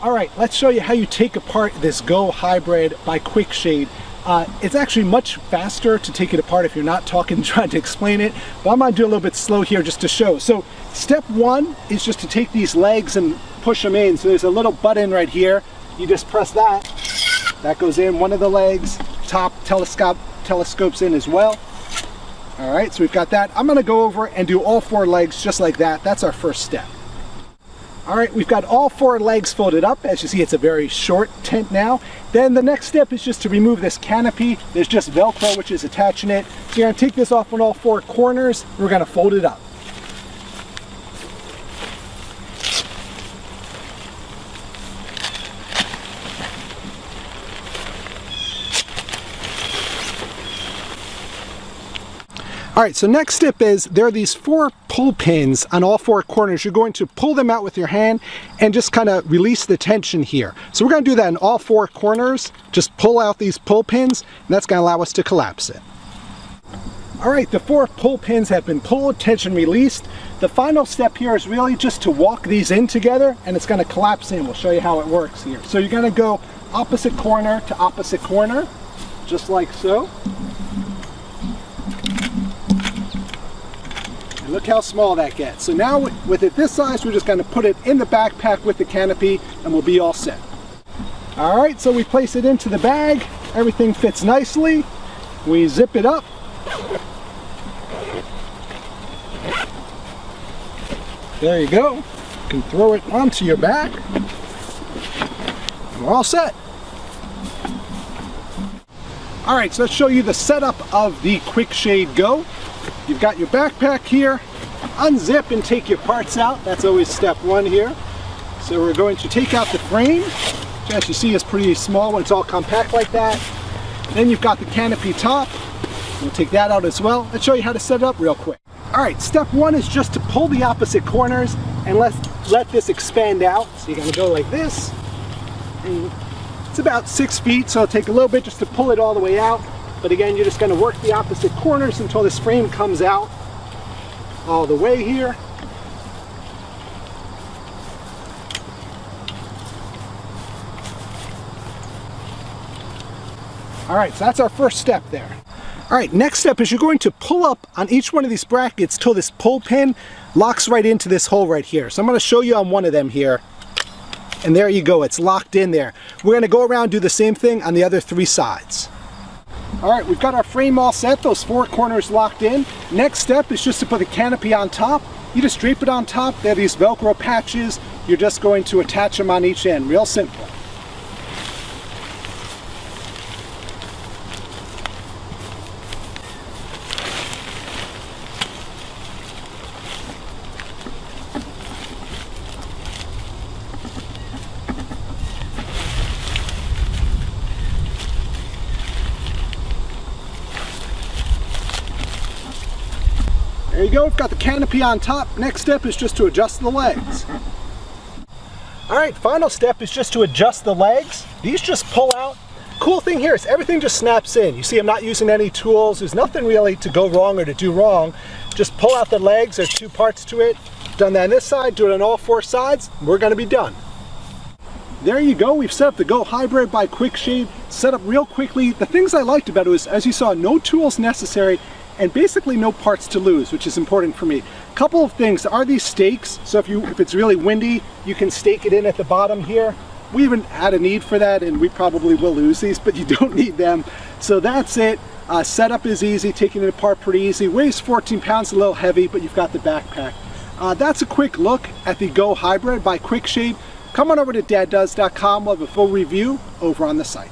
All right, let's show you how you take apart this Go Hybrid by Quik Shade. It's actually much faster to take it apart if you're not trying to explain it, but I'm gonna do a little bit slow here just to show. So step one is just to take these legs and push them in. So there's a little button right here. You just press that. That goes in one of the legs. Top telescopes in as well. All right, so we've got that. I'm gonna go over and do all 4 legs just like that. That's our first step. All right, we've got all 4 legs folded up. As you see, it's a very short tent now. Then the next step is just to remove this canopy. There's just Velcro which is attaching it. So you're gonna take this off on all 4 corners. We're gonna fold it up. All right, so next step is there are these 4 pull pins on all 4 corners. You're going to pull them out with your hand and just kind of release the tension here. So we're going to do that in all 4 corners. Just pull out these pull pins, and that's going to allow us to collapse it. All right, the 4 pull pins have been pulled, tension released. The final step here is really just to walk these in together, and it's going to collapse in. We'll show you how it works here. So you're going to go opposite corner to opposite corner, just like so. And look how small that gets. So now with it this size, we're just going to put it in the backpack with the canopy and we'll be all set. All right, so we place it into the bag. Everything fits nicely. We zip it up. There you go. You can throw it onto your back. And we're all set. All right, so let's show you the setup of the Quik Shade Go. You've got your backpack here. Unzip and take your parts out. That's always step 1 here. So we're going to take out the frame, which as you see is pretty small when it's all compact like that. Then you've got the canopy top. We'll take that out as well. Let's show you how to set it up real quick. All right, step 1 is just to pull the opposite corners and let this expand out. So you're gonna go like this. And it's about 6 feet, so it'll take a little bit just to pull it all the way out. But again, you're just going to work the opposite corners until this frame comes out all the way here. All right, so that's our first step there. All right, next step is you're going to pull up on each one of these brackets till this pull pin locks right into this hole right here. So I'm going to show you on one of them here. And there you go, it's locked in there. We're going to go around and do the same thing on the other 3 sides. All right, we've got our frame all set, those 4 corners locked in. Next step is just to put the canopy on top. You just drape it on top. They have these Velcro patches. You're just going to attach them on each end, real simple. There you go, we've got the canopy on top. Next step is just to adjust the legs. All right, final step is just to adjust the legs. These just pull out. Cool thing here is everything just snaps in. You see I'm not using any tools. There's nothing really to go wrong or to do wrong. Just pull out the legs. There's 2 parts to it. Done that on this side, do it on all 4 sides. We're gonna be done. There you go, we've set up the Go Hybrid by Quik Shade. Set up real quickly. The things I liked about it was, as you saw, no tools necessary and basically no parts to lose, which is important for me. Couple of things, are these stakes, so if it's really windy, you can stake it in at the bottom here. We haven't had a need for that, and we probably will lose these, but you don't need them. So that's it. Setup is easy, taking it apart pretty easy. Weighs 14 pounds, a little heavy, but you've got the backpack. That's a quick look at the Go Hybrid by Quik Shade. Come on over to daddoes.com, we'll have a full review over on the site.